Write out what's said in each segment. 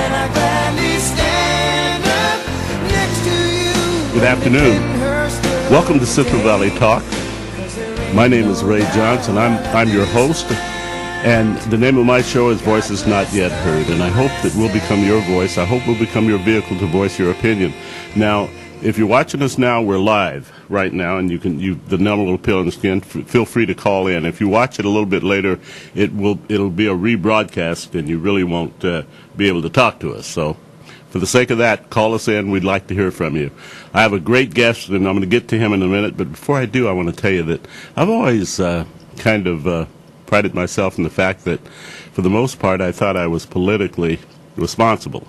and I gladly stand up next to you. Good afternoon. Welcome to Central Valley Talk. My name is Ray Johnson. I'm your host, and the name of my show is Voices Not Yet Heard, and I hope that we'll become your voice. I hope we'll become your vehicle to voice your opinion. Now, if you're watching us now, we're live right now, and the number will appear on the screen. Feel free to call in. If you watch it a little bit later, it'll be a rebroadcast, and you really won't be able to talk to us. So, for the sake of that, call us in. We'd like to hear from you. I have a great guest, and I'm going to get to him in a minute. But before I do, I want to tell you that I've always prided myself in the fact that, for the most part, I thought I was politically responsible.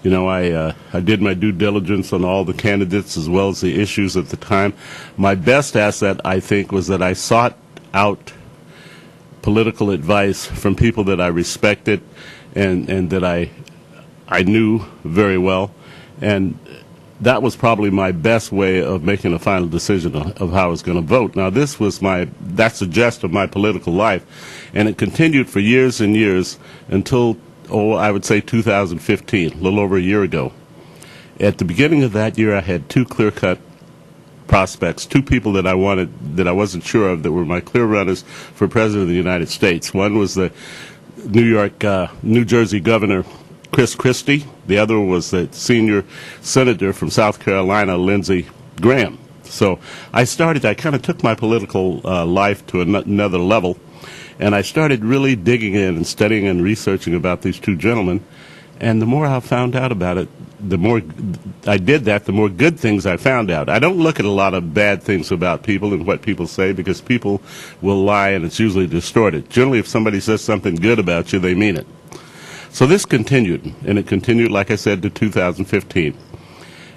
You know, I did my due diligence on all the candidates as well as the issues at the time. My best asset, I think, was that I sought out political advice from people that I respected and that I knew very well, and that was probably my best way of making a final decision of how I was going to vote. Now, that's the gist of my political life, and it continued for years and years until, I would say 2015, a little over a year ago. At the beginning of that year, I had two clear-cut prospects, two people that I wanted, that I wasn't sure of, that were my clear runners for President of the United States. One was the New Jersey Governor, Chris Christie. The other was the senior senator from South Carolina, Lindsey Graham. So I kind of took my political life to another level, and I started really digging in and studying and researching about these two gentlemen. And the more I found out about it, the more I did that, the more good things I found out. I don't look at a lot of bad things about people and what people say, because people will lie, and it's usually distorted. Generally, if somebody says something good about you, they mean it. So this continued, and it continued, like I said, to 2015.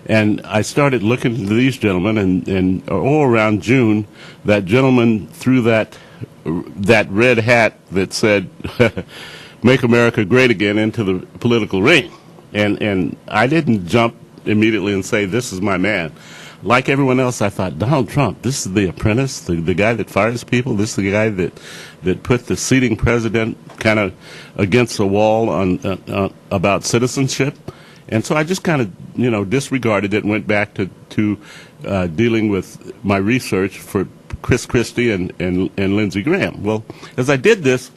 And I started looking into these gentlemen, and all around June, that gentleman threw that red hat that said, "Make America Great Again," into the political ring. And I didn't jump immediately and say, "This is my man." Like everyone else, I thought, Donald Trump, this is the apprentice, the guy that fires people. This is the guy that put the sitting president kind of against the wall on about citizenship. And so I just kind of, disregarded it and went back to dealing with my research for Chris Christie and Lindsey Graham. Well, as I did this,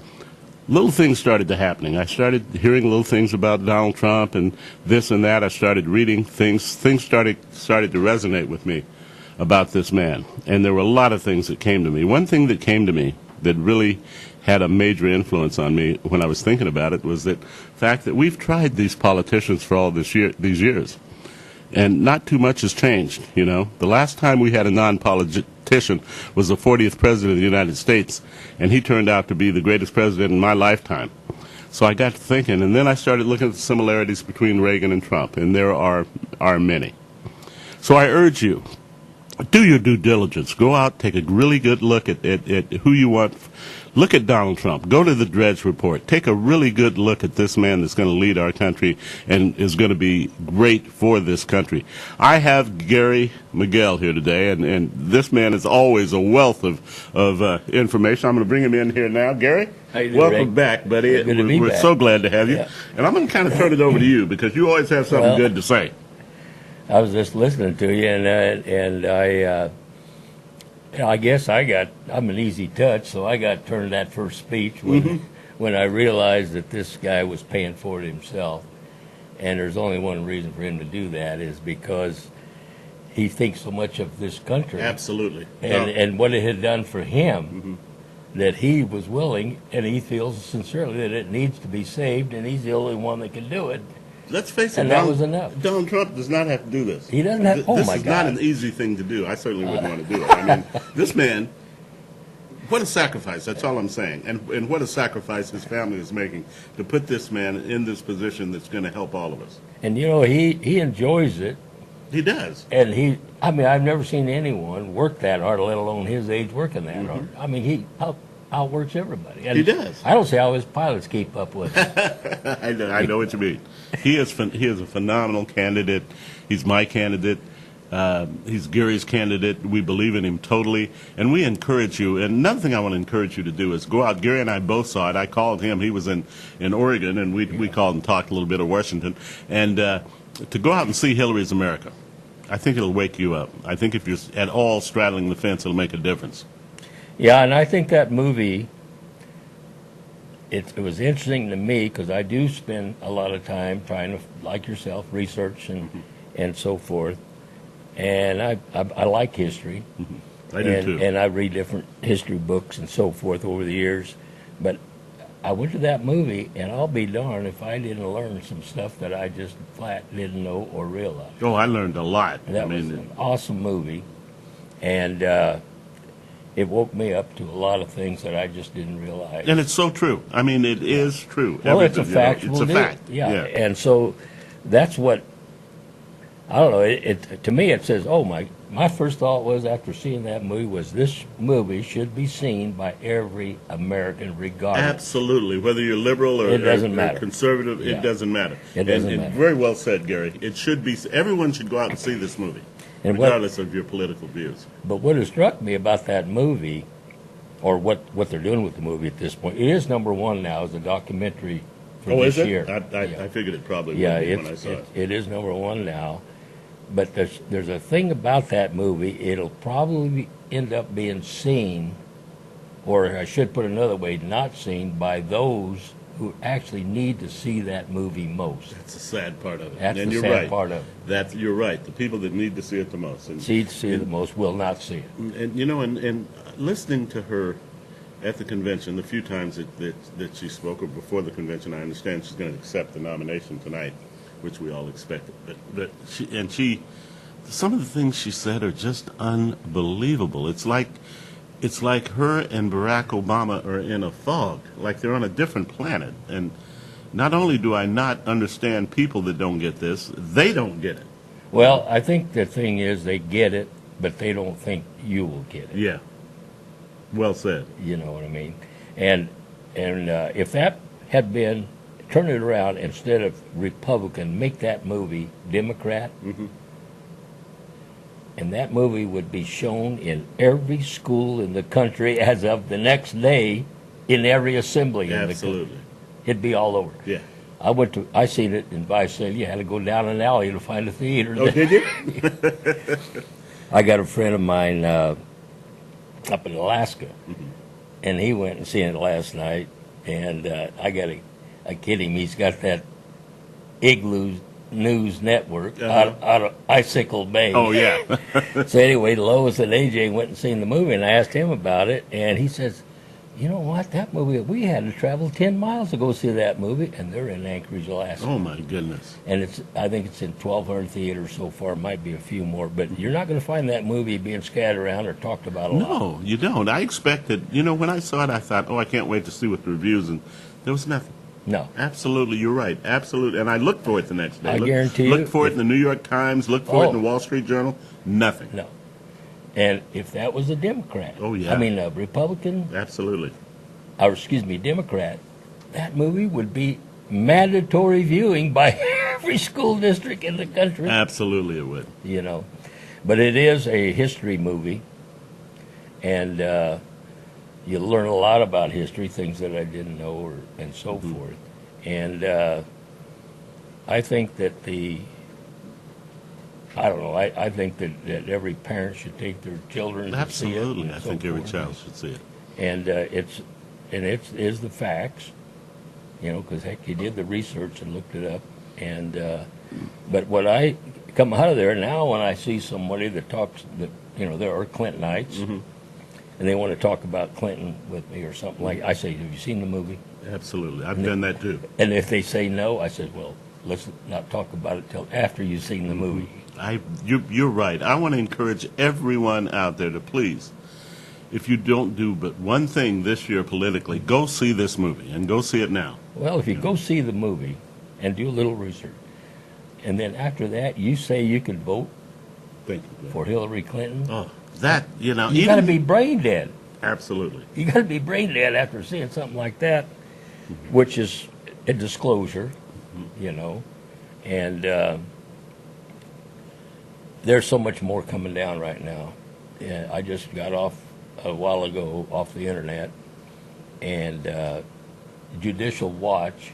little things started to happening. I started hearing little things about Donald Trump and this and that. I started reading things. Things started to resonate with me about this man. And there were a lot of things that came to me. One thing that came to me that really had a major influence on me when I was thinking about it was the fact that we've tried these politicians for all these years. And not too much has changed, The last time we had a non-politician was the 40th President of the United States, and he turned out to be the greatest president in my lifetime. So I got to thinking, and then I started looking at the similarities between Reagan and Trump, and there are many. So I urge you, do your due diligence. Go out, take a really good look at who you want. Look at Donald Trump. Go to the Drudge Report. Take a really good look at this man that's going to lead our country and is going to be great for this country. I have Gary Miguel here today, and this man is always a wealth of information. I'm going to bring him in here now. Gary, how you doing, welcome Ray? back, buddy. We're back. So glad to have you. Yeah. And I'm going to kind of turn it over to you because you always have something good to say. I was just listening to you, and I guess I'm an easy touch, so I got turned that first speech when I realized that this guy was paying for it himself. And there's only one reason for him to do that, is because he thinks so much of this country. Absolutely. And what it had done for him, that he was willing, and he feels sincerely that it needs to be saved, and he's the only one that can do it. Let's face it, and that was enough. Donald Trump does not have to do this. He doesn't have. Oh, my God. This is not an easy thing to do. I certainly wouldn't want to do it. I mean, this man, what a sacrifice. That's all I'm saying. And what a sacrifice his family is making to put this man in this position that's going to help all of us. And, he enjoys it. He does. And I've never seen anyone work that hard, let alone his age working that hard. I mean, he outworks everybody. And he does. I don't see how his pilots keep up with it. I know what you mean. He is a phenomenal candidate. He's my candidate. He's Gary's candidate. We believe in him totally, and we encourage you. And another thing I want to encourage you to do is go out. Gary and I both saw it. I called him. He was in Oregon, and we called and talked a little bit of Washington. And to go out and see Hillary's America, I think it'll wake you up. I think if you're at all straddling the fence, it'll make a difference. Yeah, and I think that movie, it was interesting to me because I do spend a lot of time trying to, like yourself, research and so forth. And I like history. I do too. And I read different history books and so forth over the years. But I went to that movie, and I'll be darned if I didn't learn some stuff that I just flat didn't know or realize. Oh, I learned a lot. That was an awesome movie. And it woke me up to a lot of things that I just didn't realize. And it's so true. I mean, it is true. Well, it's a factual It's a fact. Yeah. And so that's what, I don't know, to me it says, oh, my first thought was after seeing that movie was this movie should be seen by every American regardless. Absolutely. Whether you're liberal or, It doesn't or matter. conservative, Yeah. it doesn't matter. It doesn't and matter. Very well said, Gary. It should be, everyone should go out and see this movie, And regardless of your political views. But what has struck me about that movie, or what they're doing with the movie at this point, it is number one now as a documentary for this is it? year. I figured it probably Yeah, would be when I saw it. it is number one now. But there's a thing about that movie, it'll probably end up being seen, or I should put it another way, not seen by those who actually need to see that movie most. That's the sad part of it. That's and the you're sad right. part of it. You're right. The people that need to see it the most. And, See it the most will not see it. and you know, and listening to her at the convention, the few times that she spoke, or before the convention, I understand she's going to accept the nomination tonight, which we all expected. But she, some of the things she said are just unbelievable. It's like her and Barack Obama are in a fog, like they're on a different planet. And not only do I not understand people that don't get this, they don't get it. Well, I think the thing is they get it, but they don't think you will get it. Yeah. Well said. You know what I mean? And if that had been, turn it around, instead of Republican, make that movie Democrat, and that movie would be shown in every school in the country as of the next day, in every assembly in the country. Absolutely. It'd be all over. Yeah. I seen it in Visalia. You had to go down an alley to find a theater. Oh, did you? I got a friend of mine up in Alaska, and he went and seen it last night. And I kid him. He's got that Igloo News Network out of Icicle Bay. Oh, yeah. So anyway, Lois and AJ went and seen the movie, and I asked him about it, and he says, you know what, that movie, we had to travel 10 miles to go see that movie, and they're in Anchorage, Alaska. Oh, my goodness. And I think it's in 1,200 theaters so far, might be a few more, but you're not going to find that movie being scattered around or talked about a lot. No, you don't. I expected, when I saw it, I thought, I can't wait to see what the reviews, and there was nothing. No. Absolutely, you're right. Absolutely. And I looked for it the next day. I guarantee you. Looked for it in the New York Times, looked for it in the Wall Street Journal. Nothing. No. And if that was a Democrat, Oh, yeah. I mean a Republican, Absolutely. or excuse me, Democrat, that movie would be mandatory viewing by every school district in the country. Absolutely it would. But it is a history movie, and you learn a lot about history, things that I didn't know, and so forth. And I think that I think that every parent should take their children to see it. Absolutely. and I so think every forth. child should see it. And it is the facts, because heck, you did the research and looked it up. And but what I come out of there now, when I see somebody that talks, that there are Clintonites, and they want to talk about Clinton with me or something like, I say, have you seen the movie? Absolutely. I've done that too. And if they say no, I said, well, let's not talk about it till after you've seen the movie. You're right. I want to encourage everyone out there to please, if you don't do but one thing this year politically, go see this movie, and go see it now. Well, if you go see the movie and do a little research, and then after that you say you could vote Thank you. for Hillary Clinton, Oh, that, you got to be brain dead. Absolutely. You got to be brain dead after seeing something like that, which is a disclosure, and there's so much more coming down right now. Yeah, I just got off a while ago off the internet, and Judicial Watch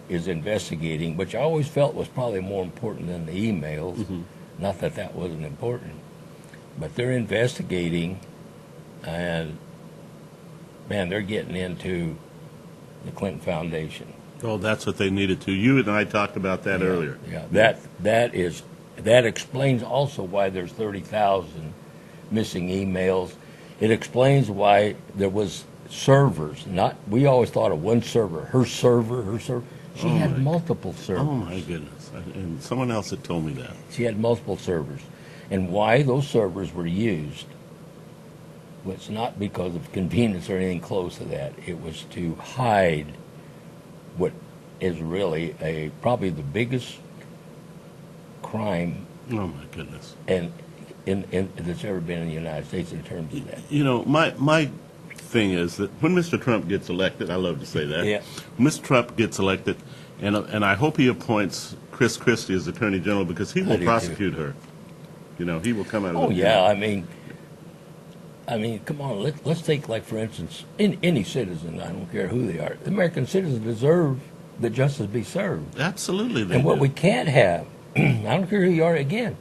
is investigating, which I always felt was probably more important than the emails. Not that that wasn't important, but they're investigating, and man, they're getting into the Clinton Foundation. Oh, that's what they needed to. You and I talked about that earlier. Yeah, that explains also why there's 30,000 missing emails. It explains why there was servers. We always thought of one server, her server. She had multiple servers. Oh my goodness! And someone else had told me that. She had multiple servers, and why those servers were used was not because of convenience or anything close to that. It was to hide what is really probably the biggest crime Oh my goodness! and that's ever been in the United States in terms of that. You know, my thing is that when Mr. Trump gets elected, I love to say that. Yeah. When Mr. Trump gets elected, and I hope he appoints Chris Christie as Attorney General, because he I will do, prosecute her. You know, he will come out of Oh the yeah, I mean, come on. Let's take, like, for instance, any citizen. I don't care who they are. The American citizens deserve that justice be served. Absolutely, they And what do. we can't have, I don't care who you are again,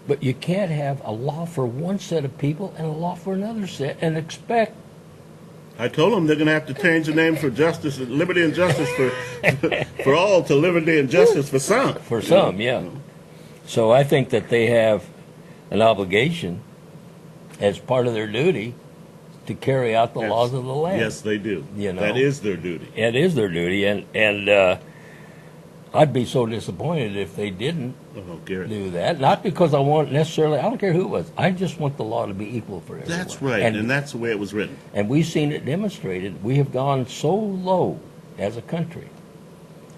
but you can't have a law for one set of people and a law for another set and expect. I told them they're going to have to change the name for justice, liberty and justice for all to liberty and justice for some. For some, yeah. So I think that they have an obligation as part of their duty to carry out the laws of the land. Yes, they do. You know. That is their duty. It is their duty, and I'd be so disappointed if they didn't Oh, Garrett. do that. Not because I don't care who it was. I just want the law to be equal for everyone. That's right, and that's the way it was written. And we've seen it demonstrated. We have gone so low as a country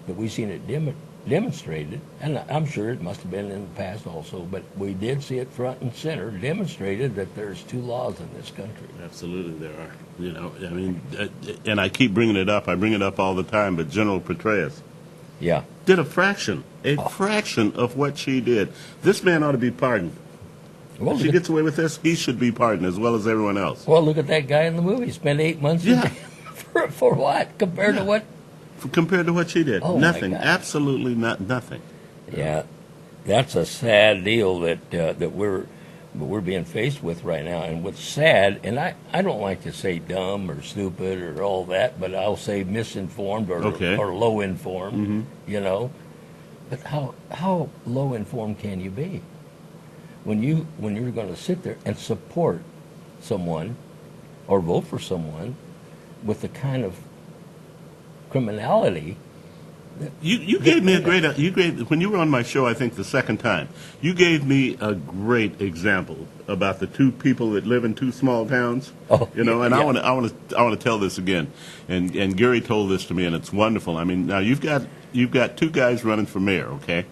that we've seen it demonstrated, and I'm sure it must have been in the past also, but we did see it front and center, demonstrated that there's two laws in this country. Absolutely, there are. You know, I mean, and I keep bringing it up. I bring it up all the time. But General Petraeus Yeah. did a fraction of what she did. This man ought to be pardoned. Well, If she gets away with this, he should be pardoned as well as everyone else. look at that guy in the movie. Spent 8 months in Yeah. jail for what? Compared to what? Compared to what she did, Oh, my nothing. God. Absolutely nothing. Yeah, that's a sad deal that we're being faced with right now. And what's sad, and I don't like to say dumb or stupid or all that, but I'll say misinformed or low informed. You know, but how low informed can you be when you're going to sit there and support someone or vote for someone with the kind of criminality? You gave me when you were on my show, I think the second time, you gave me a great example about the two people that live in two small towns. Oh, you know, and yeah. I want to tell this again. And Gary told this to me, and it's wonderful. I mean, now you've got two guys running for mayor, okay?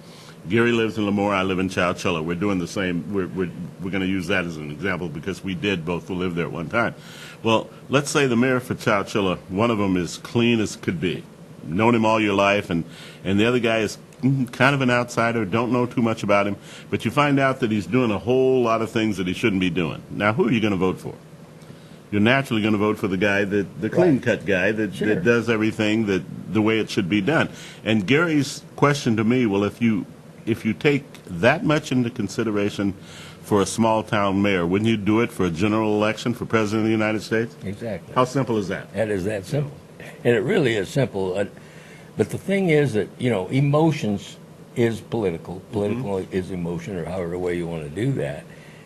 Gary lives in Lemoore, I live in Chowchilla. We're doing the same. We're going to use that as an example because we did both live there at one time. Well, let's say the mayor for Chowchilla, one of them is clean as could be. Known him all your life, and the other guy is kind of an outsider, don't know too much about him, but you find out that he's doing a whole lot of things that he shouldn't be doing. Now, who are you going to vote for? You're naturally going to vote for the guy, the clean-cut guy that does everything the way it should be done. And Gary's question to me, well, if you take that much into consideration for a small-town mayor, wouldn't you do it for a general election for President of the United States? Exactly. How simple is that? That is that simple. And it really is simple. But the thing is that, you know, emotions is political. Political is emotion, or however way you want to do that.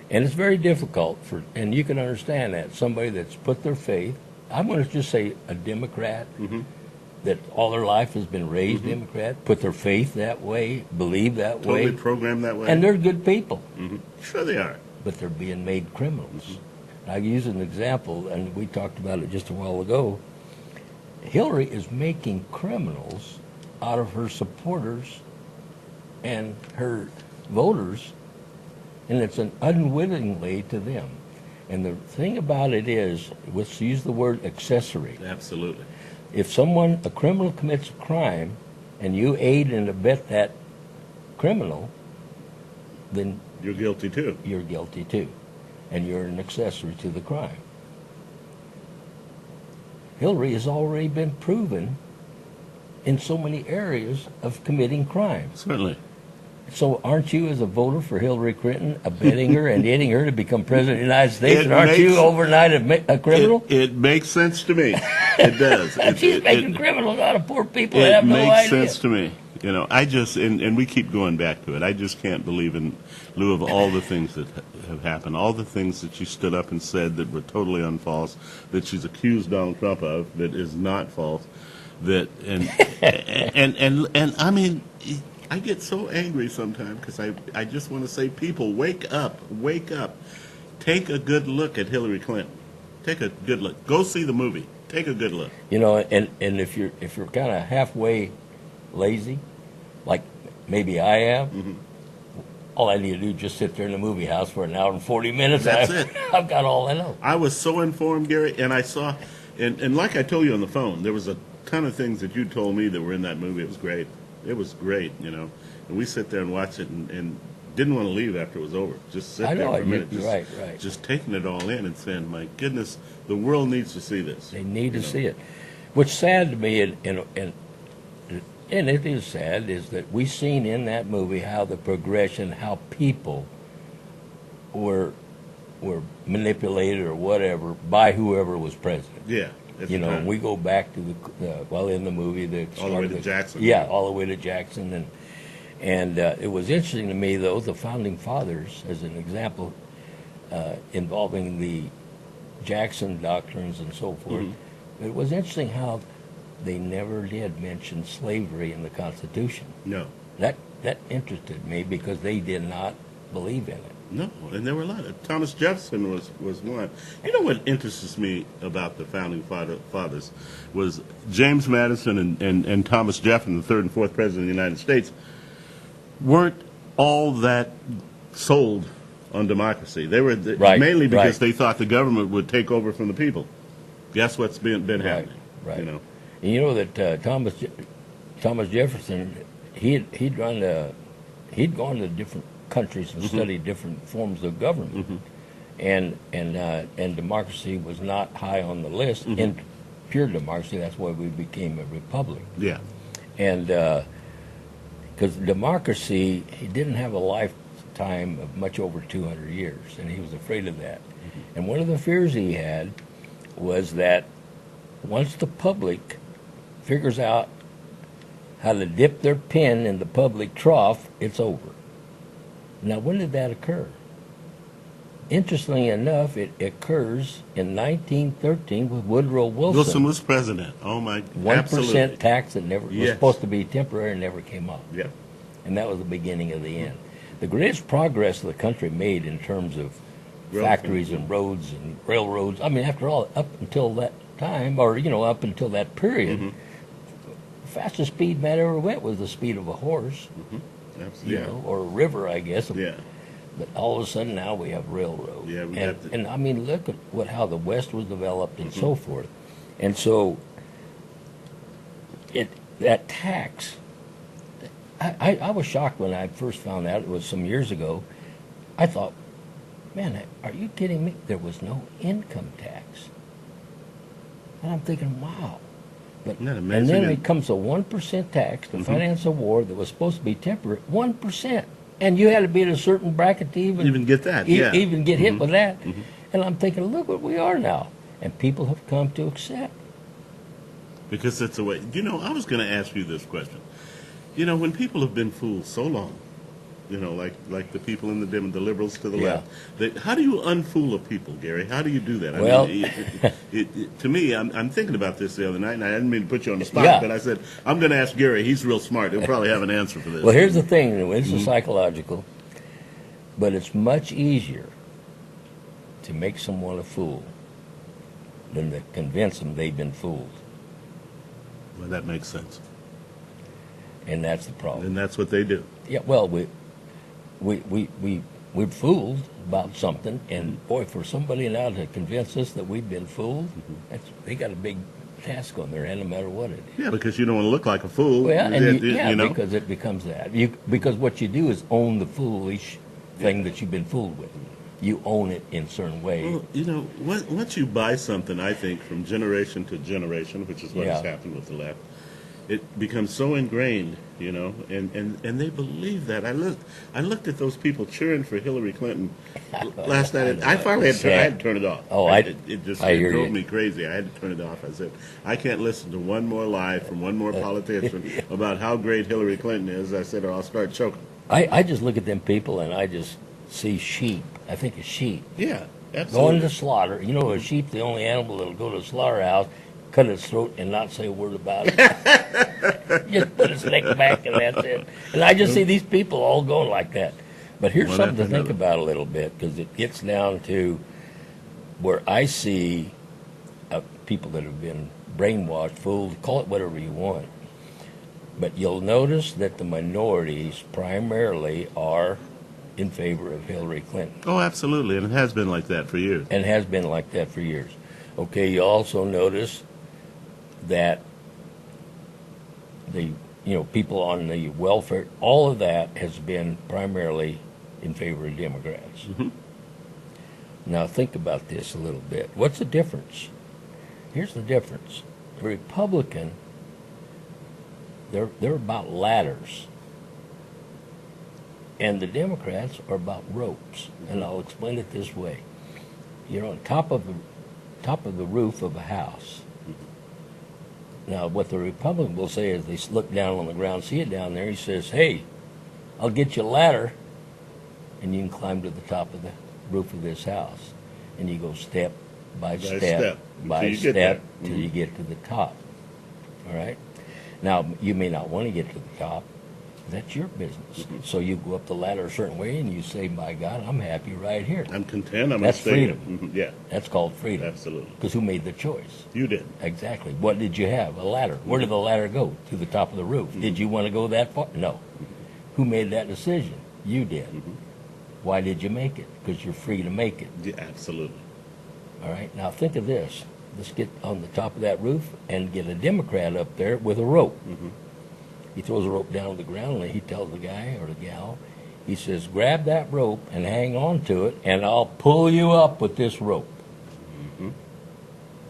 And it's very difficult and you can understand that, somebody that's put their faith, I'm going to just say a Democrat, that all their life has been raised Democrat, put their faith that way, believe that way. Totally programmed that way. And they're good people. Sure they are. But they're being made criminals. I use an example, and we talked about it just a while ago. Hillary is making criminals out of her supporters and her voters, and it's an unwittingly to them. And the thing about it is, let's use the word accessory. Absolutely. If a criminal commits a crime, and you aid and abet that criminal, then You're guilty too. you're guilty too. And you're an accessory to the crime. Hillary has already been proven in so many areas of committing crimes. Certainly. So aren't you, as a voter for Hillary Clinton, abetting her and aiding her to become president of the United States? And aren't you overnight a criminal? It makes sense to me. It does. She's making criminals out of poor people that have no idea. It makes sense to me. You know, I just, and we keep going back to it, I just can't believe, in lieu of all the things that have happened, all the things that she stood up and said that were totally unfalse, that she's accused Donald Trump of, that is not false, that, and I mean, I get so angry sometimes because I just want to say, people, wake up, wake up. Take a good look at Hillary Clinton. Take a good look. Go see the movie. Take a good look. You know, and if you're kind of halfway lazy, like maybe I am, all I need to do is just sit there in the movie house for an hour and 40 minutes. That's it. I've got all I know. I was so informed, Gary, and I saw, and like I told you on the phone, there was a ton of things that you told me that were in that movie. It was great. It was great, you know. And we sit there and watch it and didn't want to leave after it was over. Just sit there for a minute. Right. Just taking it all in and saying, my goodness, the world needs to see this. They need to see it. What's sad to me, and it is sad, is that we've seen in that movie how the progression, how people were manipulated or whatever by whoever was president. Yeah. You know, we go back to in the movie, all the way to Jackson. Yeah, all the way to Jackson, and it was interesting to me, though, the founding fathers, as an example, involving the Jackson doctrines and so forth. It was interesting how they never did mention slavery in the Constitution. No. That interested me because they did not believe in it. No, and there were a lot of. Thomas Jefferson was one. You know what interests me about the founding fathers was James Madison and Thomas Jefferson, the third and fourth president of the United States, weren't all that sold on democracy. They were mainly because they thought the government would take over from the people. Guess what's been happening? Right. You know. And you know that Thomas Jefferson, he'd gone to different countries and studied different forms of government, and democracy was not high on the list. In pure democracy, that's why we became a republic. Yeah. And because democracy, he didn't have a lifetime of much over 200 years, and he was afraid of that. And one of the fears he had was that once the public figures out how to dip their pen in the public trough, it's over. Now, when did that occur? Interestingly enough, it occurs in 1913 with Woodrow Wilson. Wilson was president. Oh, my, 1% tax that never was supposed to be temporary and never came up. Yeah. And that was the beginning of the end. The greatest progress the country made in terms of factories and roads and railroads, I mean, after all, up until that time, or, up until that period, the fastest speed man ever went was the speed of a horse. Or a river, I guess. Yeah. But all of a sudden now we have railroads. Yeah, and I mean, look at how the West was developed and so forth. And so that tax, I was shocked when I first found out. It was some years ago. I thought, man, are you kidding me? There was no income tax. And I'm thinking, wow. But, and then it comes a 1% tax to finance a war that was supposed to be temporary. 1%, and you had to be in a certain bracket to even get that. Even get hit with that. And I'm thinking, look what we are now, and people have come to accept. Because it's a way. I was going to ask you this question. When people have been fooled so long, like the people in the liberals to the left. How do you unfool a people, Gary? How do you do that? Well, to me, I'm thinking about this the other night, and I didn't mean to put you on the spot, but I said, I'm going to ask Gary. He's real smart. He'll probably have an answer for this. Well, here's the thing. It's psychological, but it's much easier to make someone a fool than to convince them they've been fooled. Well, that makes sense. And that's the problem. And that's what they do. Yeah, well, we're fooled about something, and boy, for somebody now to convince us that we've been fooled, they got a big task on their hand, no matter what it is. Yeah, because you don't want to look like a fool. Well, because it becomes that. Because what you do is own the foolish thing that you've been fooled with. You own it in a certain way. Well, you know, once you buy something, I think, from generation to generation, which is what has Yeah. happened with the left, it becomes so ingrained, you know, and they believe that. I looked at those people cheering for Hillary Clinton last night, and I finally had to turn it off. Oh, it just I hear drove you. me crazy. I had to turn it off. I said, I can't listen to one more lie from one more politician about how great Hillary Clinton is. I said, or I'll start choking. I just look at them people and I just see sheep. I think of sheep Yeah, going absolutely. to slaughter. You know, a sheep, the only animal that'll go to a slaughterhouse, cut its throat, and not say a word about it. Just put its neck back, and that's it. And I just see these people all going like that. But here's One something to after think another. about a little bit, because it gets down to where I see people that have been brainwashed, fooled, call it whatever you want. But you'll notice that the minorities primarily are in favor of Hillary Clinton, Oh, absolutely, and it has been like that for years. and has been like that for years. Okay, you also notice that the people on the welfare, all of that has been primarily in favor of Democrats. Now think about this a little bit. What's the difference? Here's the difference. The Republican, they're about ladders, and the Democrats are about ropes. And I'll explain it this way: you're on top of the roof of a house. Now, what the Republican will say is they look down on the ground, see it down there. He says, "Hey, I'll get you a ladder, and you can climb to the top of the roof of this house." And you go step by step by until you get step there. till you get to the top. All right. Now, you may not want to get to the top. That's your business. So you go up the ladder a certain way, and you say, "By God, I'm happy right here." I'm content. I'm That's gonna stay here. freedom. Yeah, That's called freedom. absolutely. Because who made the choice? You did. Exactly. What did you have? A ladder. Where did the ladder go? To the top of the roof. Did you want to go that far? No. Who made that decision? You did. Why did you make it? Because you're free to make it. Yeah, absolutely. All right. Now think of this. Let's get on the top of that roof and get a Democrat up there with a rope. He throws a rope down on the ground, and he tells the guy or the gal, he says, "Grab that rope and hang on to it, and I'll pull you up with this rope."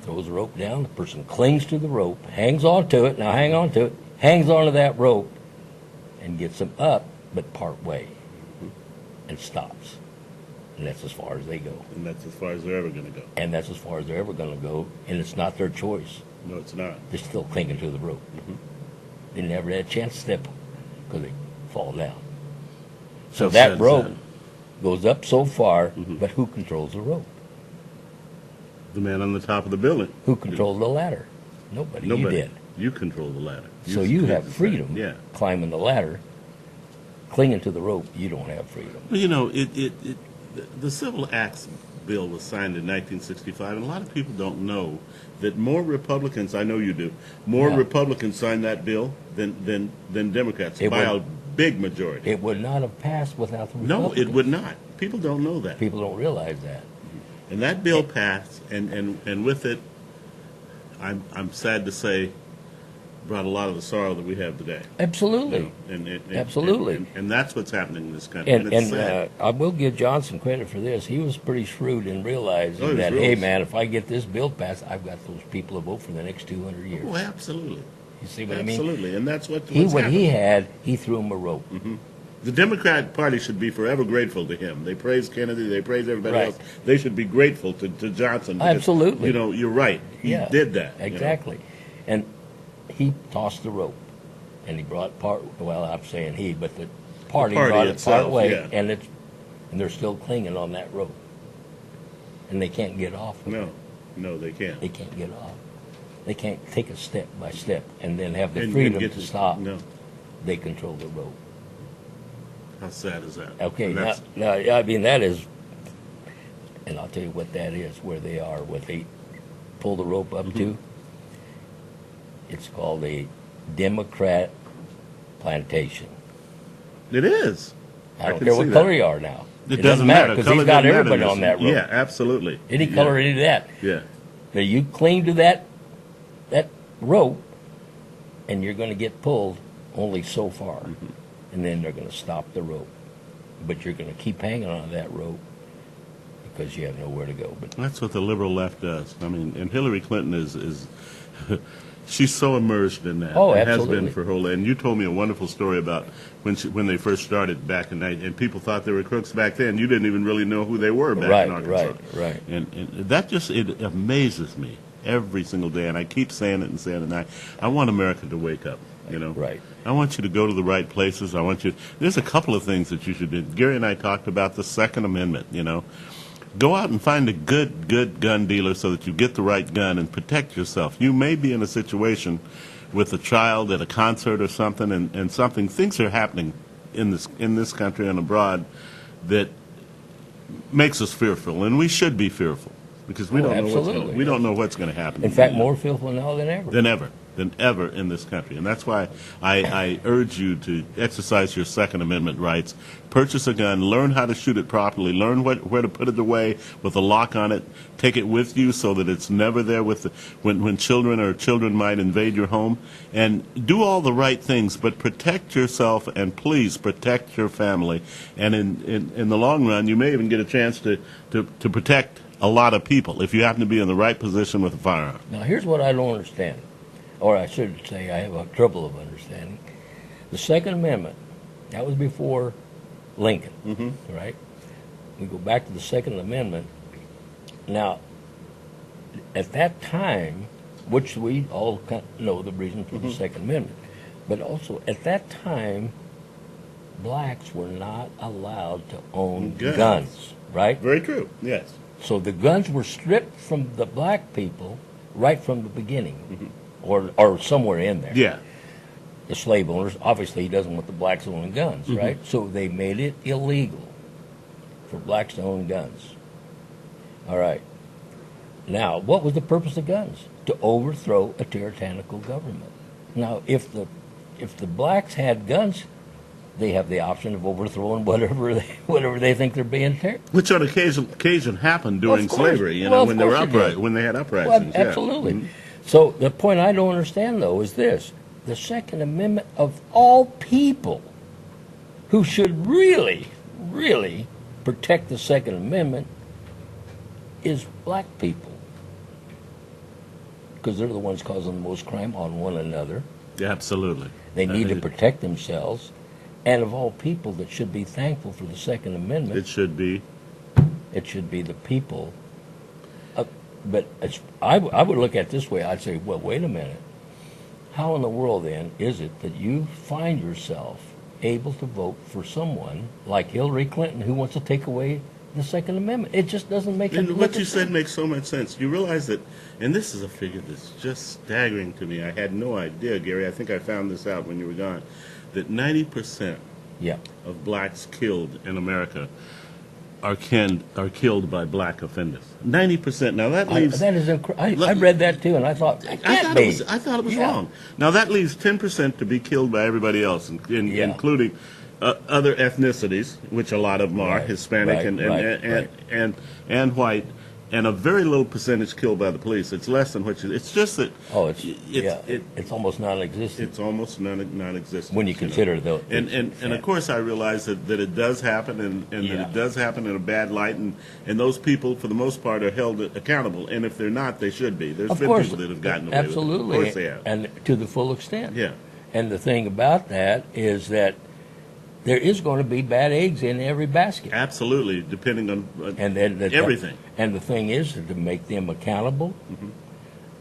Throws the rope down. The person clings to the rope, hangs on to it. Now hang on to it. Hangs onto that rope, and gets them up, but part way, and stops. And that's as far as they go. And that's as far as they're ever going to go. And that's as far as they're ever going to go. And it's not their choice. No, it's not. They're still clinging to the rope. They never had a chance to step because they fall down. So How sad that is rope that? goes up so far, but who controls the rope? The man on the top of the building. Who controls the ladder? Nobody. Nobody. You did. You control the ladder. So you have decide. freedom Yeah. climbing the ladder. Clinging to the rope, you don't have freedom. Well, you know, the Civil Acts bill was signed in 1965, and a lot of people don't know that more Republicans, I know you do, more Yeah. Republicans signed that bill than Democrats It by a would- big majority. It would not have passed without the No, Republicans. it would not. People don't know that. People don't realize that. And that bill passed, and with it, I'm sad to say, brought a lot of the sorrow that we have today. Absolutely. And Absolutely. and that's what's happening in this country. And, it's sad. I will give Johnson credit for this. He was pretty shrewd in realizing Oh, he was that, real- hey, man, if I get this bill passed, I've got those people to vote for the next 200 years. Oh, absolutely. You see what I mean? Absolutely. And that's what He, what's what he happening. had, he threw him a rope. The Democrat Party should be forever grateful to him. They praise Kennedy. They praise everybody Right. else. They should be grateful to Johnson. because, Absolutely. You know, you're right. He Yeah, did that. you know. Exactly. And he tossed the rope. And he brought well, I'm saying he, but the party party brought it itself, part way. yeah. And they're still clinging on that rope. And they can't get off. of it. No, they can't. They can't get off. They can't take it step by step and then have the And freedom get to stop. No. They control the rope. How sad is that? Okay, And now, that's- I mean, that is, and I'll tell you what that is, where they are, what they pull the rope up to. It's called a Democrat plantation. it is. I don't can care see what that. color you are now. It doesn't matter because Color he's got doesn't matter everybody in on this. that rope. Yeah, absolutely. Any Yeah. color, any of that. Yeah. Now you cling to that rope, and you're going to get pulled only so far, and then they're going to stop the rope. but you're going to keep hanging on that rope because you have nowhere to go. But That's what the liberal left does. I mean, and Hillary Clinton is she's so immersed in that. Oh, and absolutely. has been for her whole. And you told me a wonderful story about when they first started back in and people thought they were crooks back then. You didn't even really know who they were back in Arkansas. Right. And that just it amazes me every single day. And I keep saying it and saying it. And I want America to wake up. You know, Right. I want you to go to the right places. I want you. There's a couple of things that you should do. Gary and I talked about the Second Amendment. You know, go out and find a good gun dealer so that you get the right gun and protect yourself. You may be in a situation with a child at a concert or something, and things are happening in this country and abroad that makes us fearful, and we should be fearful because we don't know what's going to happen. In fact, more fearful now than ever. Than ever in this country. And that's why I urge you to exercise your Second Amendment rights. Purchase a gun, learn how to shoot it properly, learn where to put it away with a lock on it, take it with you so that it's never there when children might invade your home, and do all the right things, but protect yourself and please protect your family. And in the long run, you may even get a chance to protect a lot of people if you happen to be in the right position with a firearm. Now, here's what I don't understand, or I should say I have a trouble of understanding. The Second Amendment, that was before Lincoln, right? We go back to the Second Amendment. Now, at that time, which we all know the reason for the Second Amendment, but also at that time, blacks were not allowed to own guns, right? Very true, yes. So the guns were stripped from the black people right from the beginning, or somewhere in there. Yeah. The slave owners, obviously he doesn't want the blacks owning guns, right? So they made it illegal for blacks to own guns. All right. Now, what was the purpose of guns? To overthrow a tyrannical government. Now, if the blacks had guns, they have the option of overthrowing whatever they think they're being Which on occasion happened during slavery, you Well, know, of when course when they had Well, uprisings. absolutely. So the point I don't understand, though, is this. The Second Amendment of all people who should really, really protect the Second Amendment is black people. Because they're the ones causing the most crime on one another. Yeah, absolutely. They need to protect themselves. And of all people that should be thankful for the Second Amendment, It should be. it should be the people. But I would look at it this way. I'd say, well, wait a minute. How in the world, then, is it that you find yourself able to vote for someone like Hillary Clinton who wants to take away the Second Amendment? It just doesn't make And any what you said sense. makes so much sense. You realize that, and this is a figure that's just staggering to me. I had no idea, Gary. I think I found this out when you were gone, that 90% Yeah. of blacks killed in America are killed by black offenders. 90%. Now that leaves. That is I read that too, and I thought, it can't be. I thought it was Yeah. wrong. Now that leaves 10% to be killed by everybody else, Yeah. including other ethnicities, which a lot of them are Right, Hispanic right, and white, and a very little percentage killed by the police. It's less than what you. It's just that. Oh, it's almost non-existent It's almost non-existent when you consider the. And of course I realize that it does happen and that Yeah. it does happen in a bad light and those people for the most part are held accountable, and if they're not, they should be. There's Of been course, people that have gotten away absolutely, with it. Of course they have. and to the full extent. Yeah. And the thing about that is that there is going to be bad eggs in every basket. Absolutely, depending on And then everything. And the thing is to make them accountable,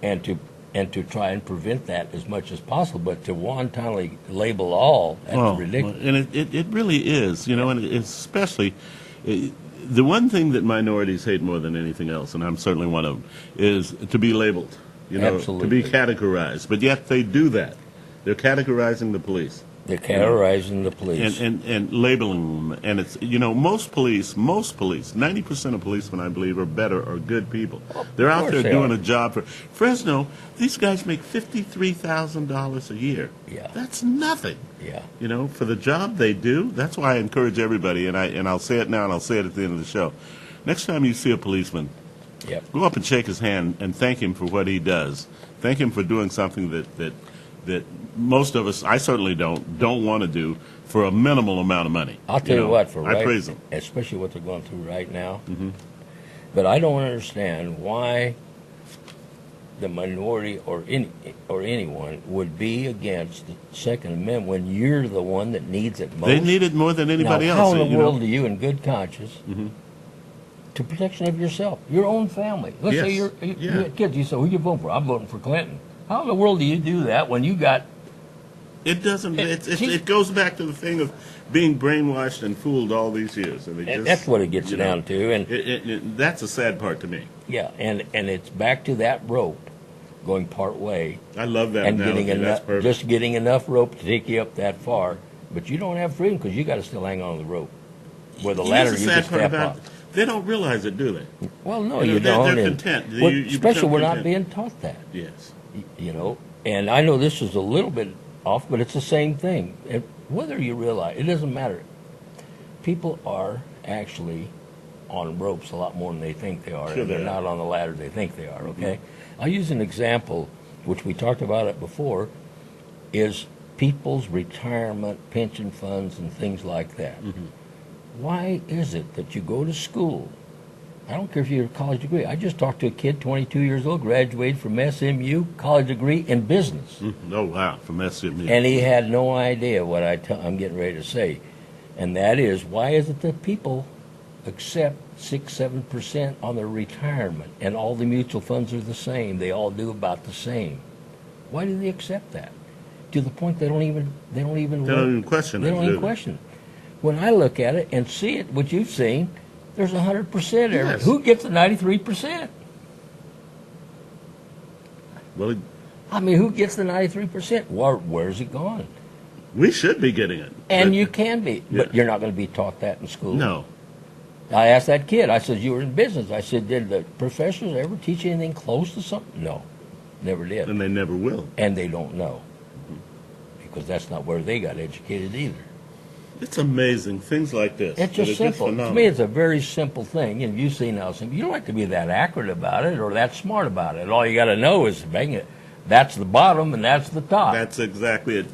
and to try and prevent that as much as possible. But to wantonly label all, that's ridiculous. And it really is, you know, and it's especially the one thing that minorities hate more than anything else, and I'm certainly one of them, is to be labeled, you know, Absolutely. to be categorized. But yet they do that. They're categorizing the police. They're categorizing the police. And labeling them. And it's, you know, most police, 90% of policemen, I believe, are good people. They're out there doing a job for Fresno. These guys make $53,000 a year. Yeah. That's nothing. Yeah. You know, for the job they do. That's why I encourage everybody, and I'll say it now and I'll say it at the end of the show. Next time you see a policeman, Yep. go up and shake his hand and thank him for what he does. Thank him for doing something that that most of us, I certainly don't want to do for a minimal amount of money. I'll tell you what, I praise them. especially what they're going through right now. But I don't understand why the minority or anyone would be against the Second Amendment when you're the one that needs it most. They need it more than anybody now, else. How in the world do you, in good conscience, to protection of yourself, your own family? Let's say you had kids. You say, "Who you voting for?" I'm voting for Clinton. How in the world do you do that when you got? It doesn't. It goes back to the thing of being brainwashed and fooled all these years, and That's what it gets down to, and that's a sad part to me. yeah, and it's back to that rope, going part way. I love that And analogy. getting That's enough, perfect. just getting enough rope to take you up that far, but you don't have freedom because you got to still hang on to the rope. Where the ladder Here's you the can sad part step about up. They don't realize it, do they? Well, no, You know, you they're don't. content. Well, You especially become we're not content. being taught that. Yes. You know, and I know this is a little bit off, but it's the same thing. And whether you realize it doesn't matter. People are actually on ropes a lot more than they think they are, Sure and they're they are. not on the ladder they think they are. Okay, I'll use an example, which we talked about it before, is people's retirement pension funds and things like that. Why is it that you go to school? I don't care if you have a college degree. I just talked to a kid, 22 years old, graduated from SMU, college degree in business. Oh wow, from SMU. And he had no idea what I'm getting ready to say. And that is, why is it that people accept 6-7% on their retirement and all the mutual funds are the same? They all do about the same. Why do they accept that? To the point they don't even They don't even question They it. don't do even question it. When I look at it and see it, what you've seen, there's 100% there. Yes. Who gets the 93%? Well, I mean, who gets the 93%? Where's it gone? we should be getting it. And But- you can be, but you're not going to be taught that in school. No. I asked that kid, I said, you were in business. I said, did the professors ever teach you anything close to something? No, never did. And they never will. And they don't know. Because that's not where they got educated either. It's amazing, things like this. It's that just are simple. To phenomenal. me, it's a very simple thing. And you've seen how simple. You don't have to be that accurate about it or that smart about it. All you got to know is, bang it, that's the bottom and that's the top. That's exactly it.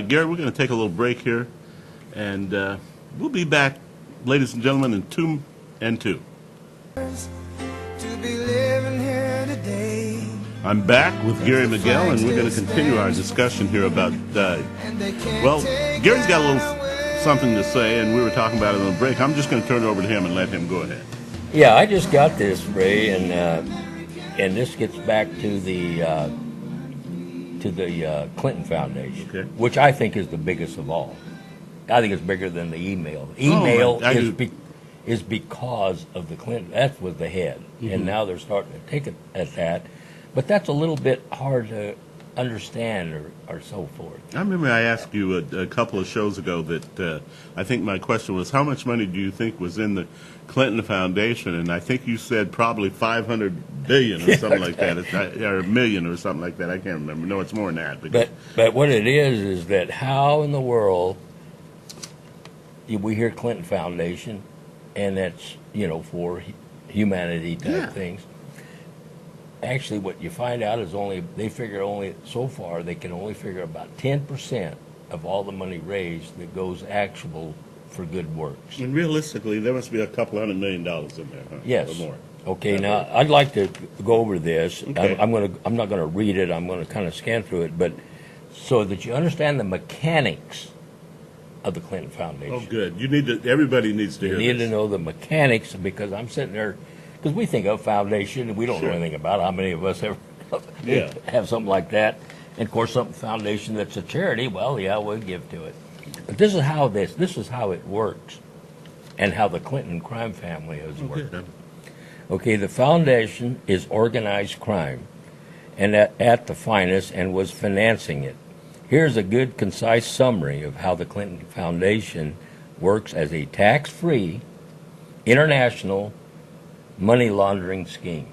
Gary, we're going to take a little break here, and we'll be back, ladies and gentlemen, in 2 and 2. To be living here today. I'm back with Gary Miguel, and we're going to continue our discussion here about, And they can't well, take Gary's got a it little away. something to say, and we were talking about it on the break. I'm just going to turn it over to him and let him go ahead. Yeah, I just got this, Ray, and this gets back to the Clinton Foundation, Okay. which I think is the biggest of all. I think it's bigger than the email. Email I is do. is because of the Clinton. That was the head, and now they're starting to take it at that. But that's a little bit hard to understand or so forth. I remember I asked you a couple of shows ago that I think my question was, how much money do you think was in the Clinton Foundation? And I think you said probably $500 billion or something like that, or $1 million or something like that. I can't remember. No, it's more than that. But what it is that how in the world we hear Clinton Foundation, and that's for humanity type things. Actually, what you find out is they can only figure about 10% of all the money raised that goes actual for good works. And realistically, there must be a couple $100 million in there, huh? Yes. Or more. Okay. Now I'd like to go over this. Okay. I'm not gonna read it. I'm gonna kind of scan through it, but so that you understand the mechanics of the Clinton Foundation. Oh, good. Everybody needs to You hear need this. to know the mechanics, because I'm sitting there, because we think of foundation and we don't Sure. know anything about it. How many of us ever Yeah. have something like that? And of course, something foundation that's a charity, well, yeah, we'll give to it. But this is how it works, and how the Clinton crime family has worked. Good. Okay, the foundation is organized crime, and at the finest, and was financing it. Here's a good, concise summary of how the Clinton Foundation works as a tax-free, international money laundering scheme.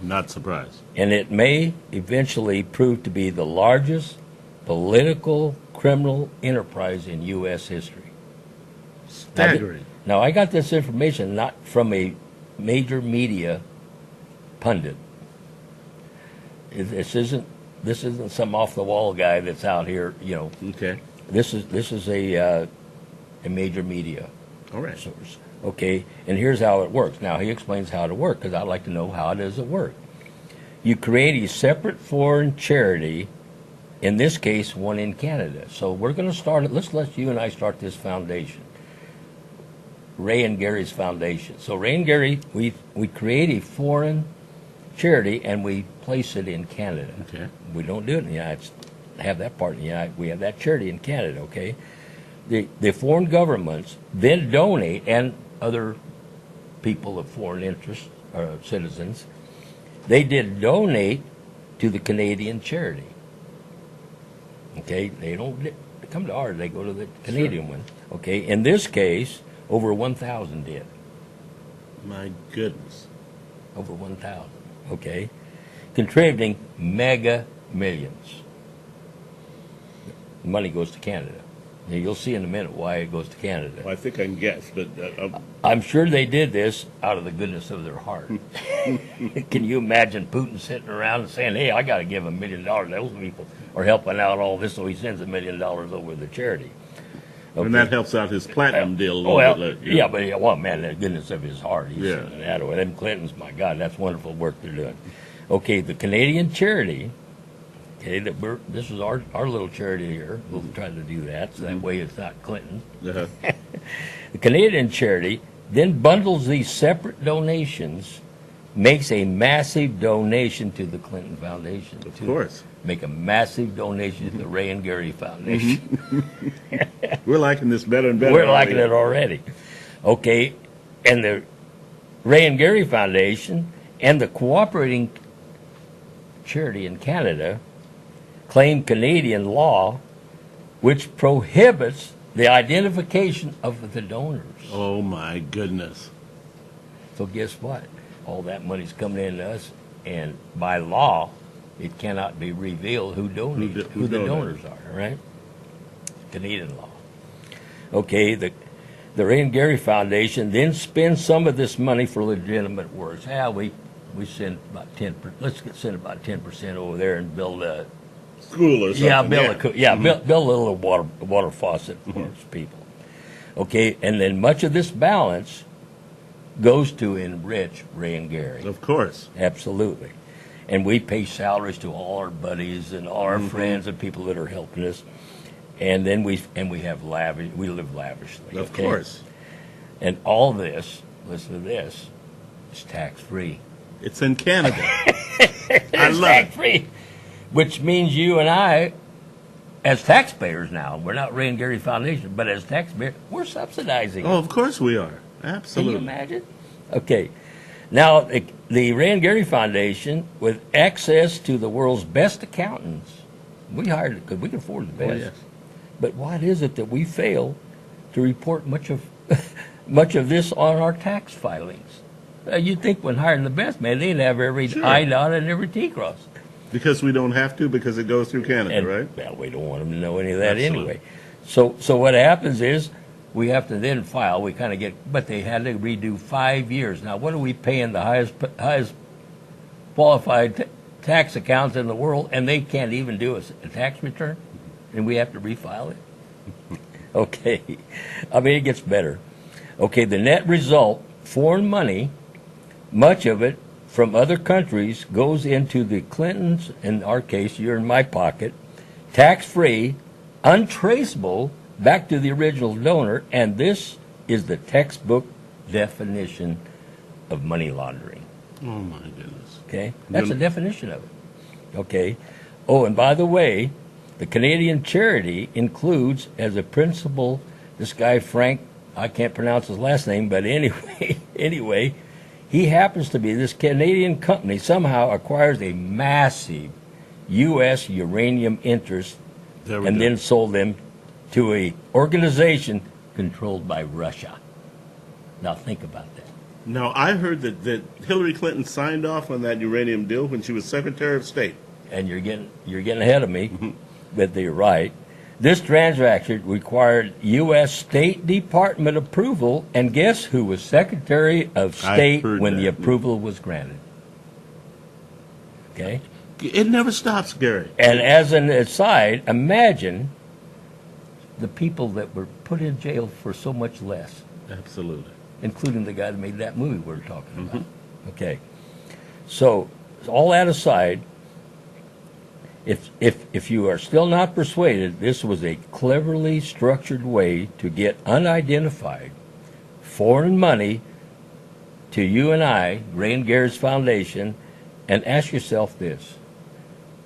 Not surprised. And it may eventually prove to be the largest political criminal enterprise in U.S. history. Staggering. Now, I got this information not from a major media pundit. This isn't this isn't some off the wall guy that's out here. You know, Okay. this is a major media All right. source. Okay, and here's how it works. Now he explains how to work because I'd like to know how does it work. You create a separate foreign charity. In this case, one in Canada. So we're going to start it. Let's let you and I start this foundation. Ray and Gary's foundation. So Ray and Gary, we create a foreign charity and we place it in Canada. Okay. We don't do it in the United States. Have that part in the United. We have that charity in Canada. Okay. The foreign governments then donate, and other people of foreign interest or citizens, they did donate to the Canadian charity. Okay, they don't come to ours; they go to the Canadian one. Okay, in this case, over 1,000 did. My goodness. Over 1,000. Okay, contributing mega millions. Money goes to Canada. Now, you'll see in a minute why it goes to Canada. Well, I think I can guess, but I'm sure they did this out of the goodness of their heart. Can you imagine Putin sitting around and saying, "Hey, I got to give $1 million. Those people are helping out all this," so he sends $1 million over the charity. Okay. and that helps out his platinum deal a little Well, bit. yeah, but well, man, the goodness of his heart. He's Yeah. sending that away. Them Clintons, my God, that's wonderful work they're doing. Okay, the Canadian charity. Okay, this is our little charity here. We'll try to do that, so that way it's not Clinton. Uh-huh. The Canadian charity then bundles these separate donations, makes a massive donation to the Clinton Foundation. Of course. Make a massive donation to the Ray and Gary Foundation. We're liking this better and better. We're liking it already. Okay, and the Ray and Gary Foundation and the cooperating charity in Canada claim Canadian law, which prohibits the identification of the donors. Oh, my goodness. So guess what? All that money's coming in to us, and by law, it cannot be revealed who donated, who the donors are, right? Canadian law. Okay, the Ray and Gary Foundation then spends some of this money for legitimate works. Yeah, we send about 10%. Let's send about 10% over there and build a School or something. build a little water faucet for people. Okay, and then much of this balance goes to enrich Ray and Gary. Of course. Absolutely. And we pay salaries to all our buddies and all our friends and people that are helping us. And then we have we live lavishly. Of okay? course. And all this, listen to this, is tax free. It's in Canada. I It's love tax it. free. Which means you and I, as taxpayers now, we're not Ray and Gary Foundation, but as taxpayers, we're subsidizing. Oh, of course we are. Can you Absolutely. imagine? Okay. Now, the Ray and Gary Foundation, with access to the world's best accountants, we hired it because we can afford the best. Oh, yes. But what is it that we fail to report much of much of this on our tax filings? You'd think when hiring the best, man, they'd have every Sure. I dotted and every T crossed. Because we don't have to, because it goes through Canada, And, right? well, we don't want them to know any of that Absolutely. anyway. So what happens is we have to then file. We kind of get, but they had to redo 5 years. Now, what are we paying the highest qualified tax accounts in the world, and they can't even do a tax return, and we have to refile it? Okay, I mean, it gets better. Okay, the net result, foreign money, much of it from other countries goes into the Clintons, in our case, you're in my pocket, tax-free, untraceable, back to the original donor, and this is the textbook definition of money laundering. Oh, my goodness. Okay? That's the definition of it. Okay? Oh, and by the way, the Canadian charity includes as a principal this guy Frank, I can't pronounce his last name, but anyway, he happens to be, this Canadian company somehow acquires a massive U.S. uranium interest There we and go. then sold them to a organization controlled by Russia. Now think about that. Now, I heard that Hillary Clinton signed off on that uranium deal when she was Secretary of State. And you're getting ahead of me, but you're right. This transaction required U.S. State Department approval, and guess who was Secretary of I State heard when the that. approval was granted? Okay? It never stops, Gary. And as an aside, imagine the people that were put in jail for so much less, Absolutely. including the guy that made that movie we're talking about. Okay. So, all that aside, if you are still not persuaded, this was a cleverly structured way to get unidentified foreign money to you and I, Ray and Gary's Foundation, and ask yourself this.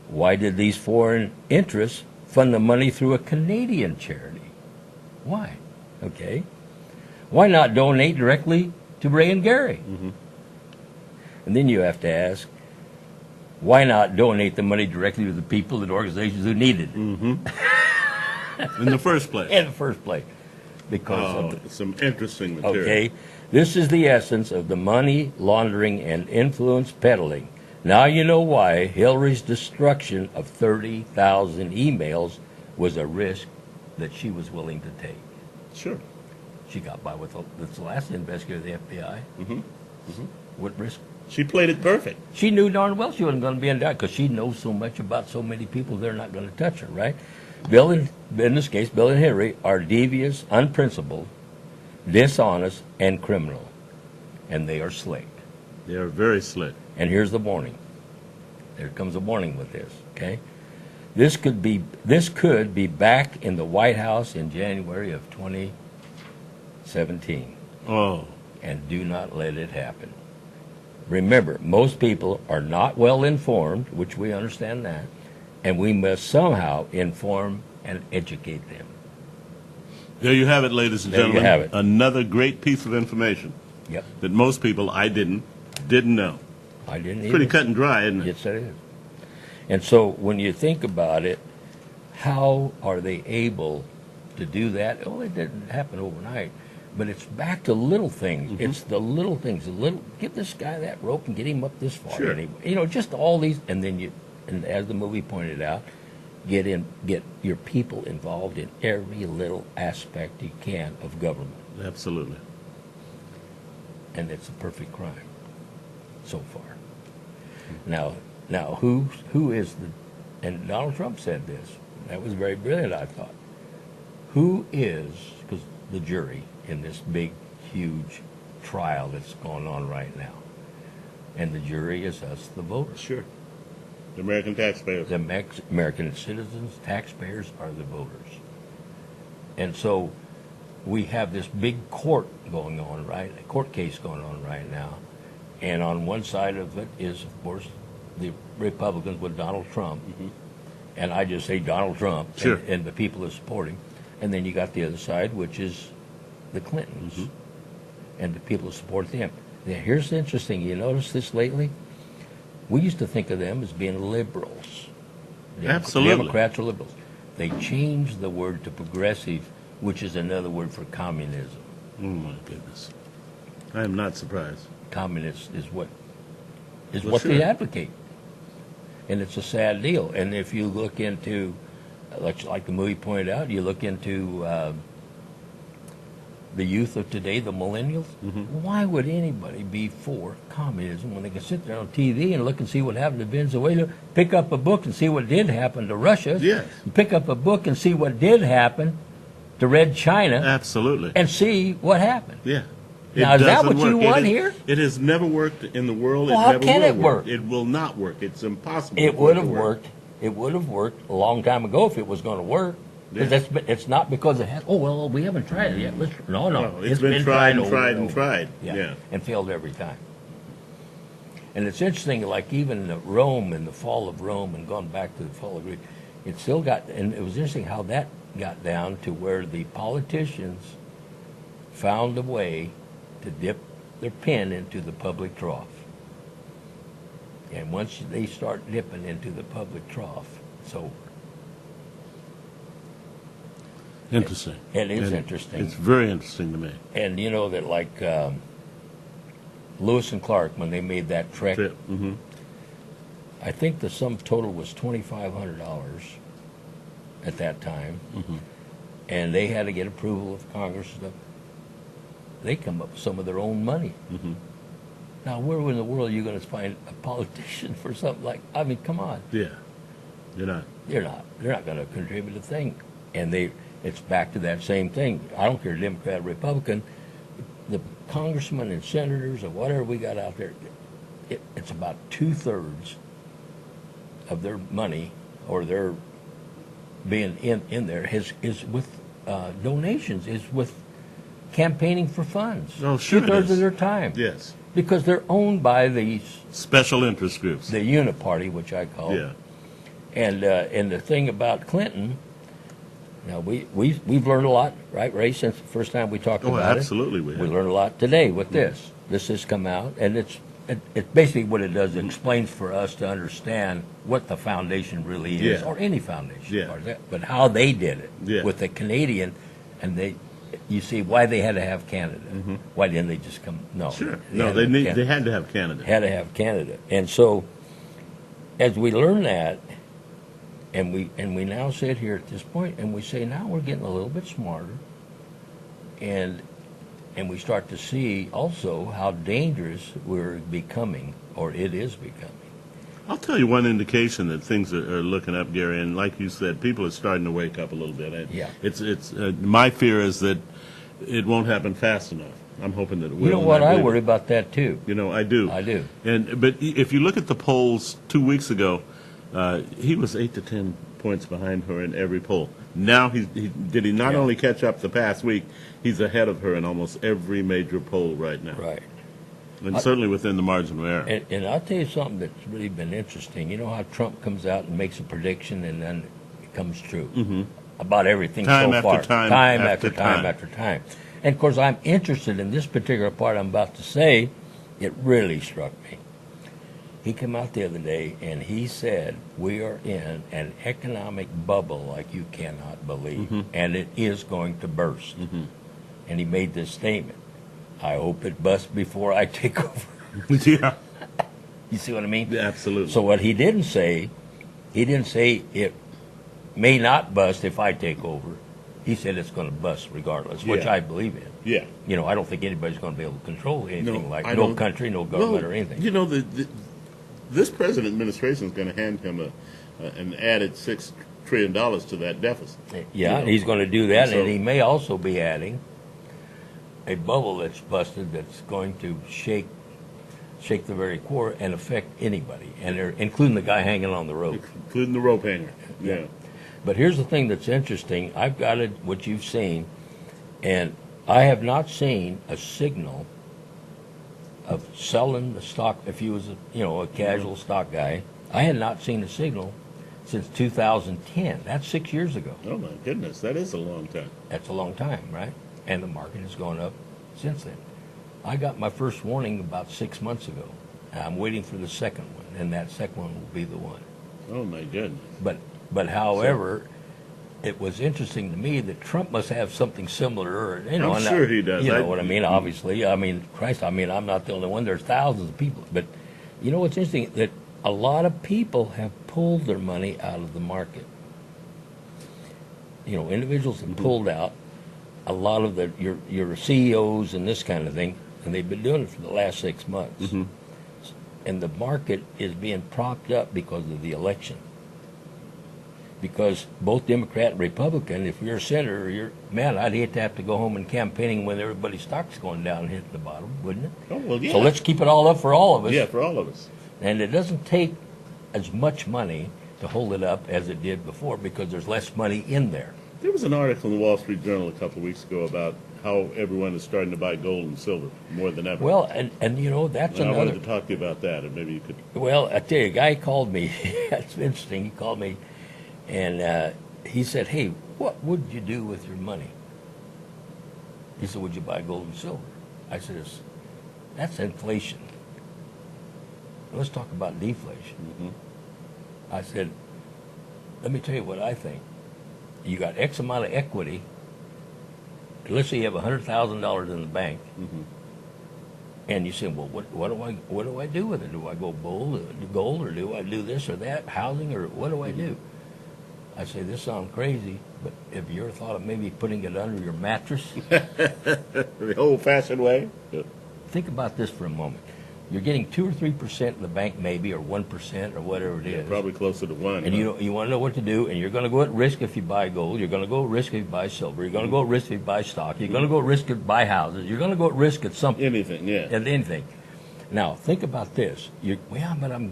Why did these foreign interests fund the money through a Canadian charity? Why? Okay. Why not donate directly to Ray and Gary? And then you have to ask, why not donate the money directly to the people and organizations who need it In the first place. in the first place? Because of Some interesting material. okay, this is the essence of the money laundering and influence peddling. Now you know why Hillary's destruction of 30,000 emails was a risk that she was willing to take. Sure. She got by with this last investigator of the FBI. What risk? She played it perfect. She knew darn well she wasn't going to be indicted because she knows so much about so many people they're not going to touch her, right? Bill and, in this case, Bill and Hillary are devious, unprincipled, dishonest, and criminal. And they are slick. They are very slick. And here's the warning. There comes a warning with this, okay? This could be back in the White House in January of 2017. Oh, And do not let it happen. Remember, most people are not well informed, which we understand that, and we must somehow inform and educate them. there you have it, ladies and There you gentlemen. have it. Another great piece of information Yep, that most people, I didn't know. I didn't Pretty either. cut and dry, isn't it? Yes, it is. And so when you think about it, how are they able to do that? Oh, it didn't happen overnight. But it's back to little things. It's the little things. Give this guy that rope and get him up this far. Sure. Anyway. You know, just all these, and then and as the movie pointed out, get your people involved in every little aspect you can of government, Absolutely. and it's a perfect crime so far. Now who is the? And Donald Trump said this. That was very brilliant, I thought. Who is, because the jury in this big, huge trial that's going on right now, and the jury is us, the voters. Sure. The American taxpayers. The American citizens, taxpayers are the voters. And so we have this big court going on, right? A court case going on right now. And on one side of it is, of course, the Republicans with Donald Trump. And I just say Donald Trump Sure. and the people that support him. And then you got the other side, which is the Clintons and the people that support them. Now, here's the interesting. You notice this lately? We used to think of them as being liberals. Absolutely. Democrats or liberals. They changed the word to progressive, which is another word for communism. Oh, my goodness. I am not surprised. Communist is what Well, what they sure. advocate. And it's a sad deal. And if you look into, like the movie pointed out, you look into the youth of today, the millennials, why would anybody be for communism when they can sit there on TV and look and see what happened to Venezuela, pick up a book and see what did happen to Russia, Yes. pick up a book and see what did happen to Red China, Absolutely. and see what happened. Yeah. Now, is that doesn't what you work. want here? It has never worked in the world. Well, it how never can will it work? It will not work. It's impossible. It for would to have work. worked. It would have worked a long time ago if it was going to work. 'Cause Yeah. it's not because it has. Oh well, we haven't tried it yet. No, No, it's been tried and tried and tried. Yeah. and failed every time. And it's interesting, like even Rome and the fall of Rome, and going back to the fall of Greece, it still got. And it was interesting how that got down to where the politicians found a way to dip their pen into the public trough. And once they start dipping into the public trough, it's over. Interesting. It is And interesting. It's very interesting to me. And you know that like Lewis and Clark, when they made that trek, Mm-hmm. I think the sum total was $2,500 at that time. And they had to get approval of Congress. They come up with some of their own money. Now, where in the world are you going to find a politician for something like? I mean, come on. Yeah. You're not. They're not going to contribute a thing, and it's back to that same thing. I don't care, Democrat, Republican, the congressmen and senators or whatever we got out there. It's about 2/3 of their money or their being in there is with donations, is with campaigning for funds. Oh, sure it 2/3 is. of their time. Yes. Because they're owned by these Special interest groups. the Uniparty, which I call. Yeah. And the thing about Clinton, now we've learned a lot, right, Ray? Since the first time we talked Oh, about absolutely it, we we have. learned a lot today with this. This has come out, and it's basically what it does. It explains for us to understand what the foundation really is, Yeah. or any foundation, Yeah. or that, but how they did it Yeah. with the Canadian, and you see why they had to have Canada. Why didn't they just come? No, Mm-hmm. Sure. No, had they to have need. Canada. They had to have Canada. Had to have Canada, and so as we learn that, and we now sit here at this point, and we say now we're getting a little bit smarter, and we start to see also how dangerous we're becoming, or it is becoming. I'll tell you one indication that things are looking up, Gary, and like you said, people are starting to wake up a little bit. Yeah. It's my fear is that it won't happen fast enough. I'm hoping that it will. You know and what? I believe worry it. about that too. You know, I do. I do. But if you look at the polls 2 weeks ago, he was 8 to 10 points behind her in every poll. Now he not Yeah. only catch up the past week, he's ahead of her in almost every major poll right now, Right. and certainly within the margin of error. And I'll tell you something that's really been interesting. You know how Trump comes out and makes a prediction and then it comes true about everything Time so after far. time time after after time time. after time. And of course, I'm interested in this particular part I'm about to say. It really struck me. He came out the other day and he said, we are in an economic bubble like you cannot believe, and it is going to burst. And he made this statement, I hope it busts before I take over. Yeah, You see what I mean? absolutely. So what he didn't say it may not bust if I take over. He said it's going to bust regardless, which Yeah. I believe in. yeah. You know, I don't think anybody's going to be able to control anything like I no don't- country, no government, Well, or anything. You know, this president administration is going to hand him an added $6 trillion to that deficit. Yeah, You know. he's going to do that, So- and he may also be adding a bubble that's busted that's going to shake the very core and affect anybody, and they're including the guy hanging on the rope. Including the rope hanger. Yeah. But here's the thing that's interesting. I've got it, what you've seen, and I have not seen a signal of selling the stock. If you was a casual stock guy, I had not seen a signal since 2010. That's 6 years ago. Oh my goodness, that is a long time. That's a long time, right? And the market has gone up since then. I got my first warning about 6 months ago. I'm waiting for the second one, and that second one will be the one. Oh my goodness. But however, it was interesting to me that Trump must have something similar, or I'm and sure he does. You know what I mean? Obviously, I mean, Christ, I mean, I'm not the only one. There's thousands of people, but you know what's interesting? That a lot of people have pulled their money out of the market. You know, individuals have pulled out a lot of your CEOs and this kind of thing, and they've been doing it for the last 6 months. And the market is being propped up because of the election. Because both Democrat and Republican, if you're a senator, I'd hate to have to go home and campaigning when everybody's stock's going down and hitting the bottom, wouldn't it? Oh well, yeah. So let's keep it all up for all of us. Yeah, for all of us. And it doesn't take as much money to hold it up as it did before because there's less money in there. There was an article in the Wall Street Journal a couple of weeks ago about how everyone is starting to buy gold and silver more than ever. Well, and you know, that's and I another. wanted to talk to you about that, and maybe you could. Well, I tell you, a guy called me. That's interesting. He called me, and he said, "Hey, what would you do with your money?" He said, "Would you buy gold and silver?" I said, "That's inflation. Let's talk about deflation." I said, "Let me tell you what I think. You got X amount of equity. Let's say you have $100,000 in the bank." And you say, well, what do I do with it? Do I go gold, or do I do this or that, housing, or what do I do? I say, this sounds crazy, but have you ever thought of maybe putting it under your mattress? The old-fashioned way. Think about this for a moment. You're getting 2 or 3% in the bank, maybe, or 1%, or whatever it is. Probably closer to 1. And you want to know what to do, and you're going to go at risk if you buy gold. You're going to go at risk if you buy silver. You're going to go at risk if you buy stock. You're going to go at risk if you buy houses. You're going to go at risk at something. Anything, yeah. At anything. Now, think about this. But I'm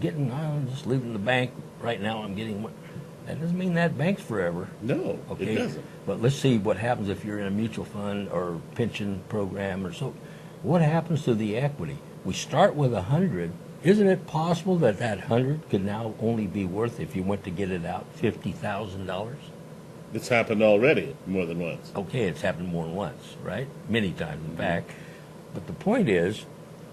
just leaving the bank right now. I'm getting what? That doesn't mean that bank's forever. No, Okay? it doesn't. But let's see what happens if you're in a mutual fund or pension program or so. What happens to the equity? We start with 100. Isn't it possible that 100 could now only be worth, if you went to get it out, $50,000? It's happened already more than once. Okay, it's happened more than once, right? Many times, in fact. But the point is,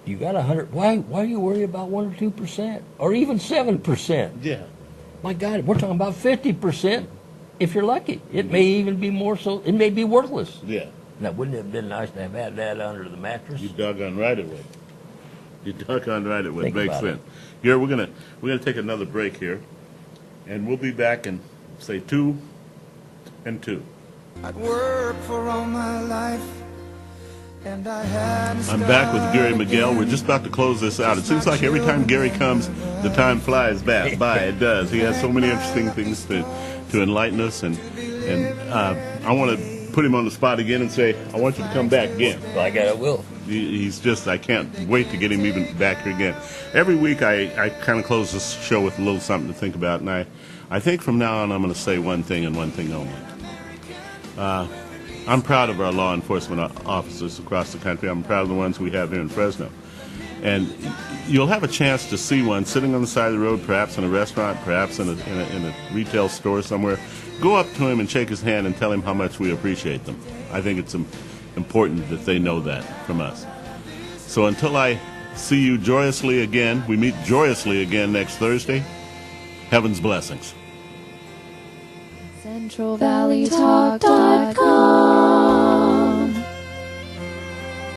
you got 100. Why do you worry about 1 or 2%, or even 7%? Yeah. My God, we're talking about 50%. If you're lucky, it may even be more so. It may be worthless. Yeah. Now, wouldn't it have been nice to have had that under the mattress? You doggone right it would. You doggone right it would. Think Makes about sense. Here, we're gonna take another break here, and we'll be back in, say, 2 and 2. I'd worked for all my life, and I had. I'm back with Gary Miguel. We're just about to close this out. It seems like every time Gary comes, the time flies by. It does. He has so many interesting things to enlighten us, and I want to put him on the spot again and say, I want you to come back again. By God, I will. He's just, I can't wait to get him even back here again. Every week I kind of close this show with a little something to think about, and I think from now on I'm going to say one thing and one thing only. I'm proud of our law enforcement officers across the country. I'm proud of the ones we have here in Fresno. And you'll have a chance to see one sitting on the side of the road, perhaps in a restaurant, perhaps in a retail store somewhere. Go up to him and shake his hand and tell him how much we appreciate them. I think it's important that they know that from us. So until I see you joyously again, we meet joyously again next Thursday, heaven's blessings. CentralValleyTalk.com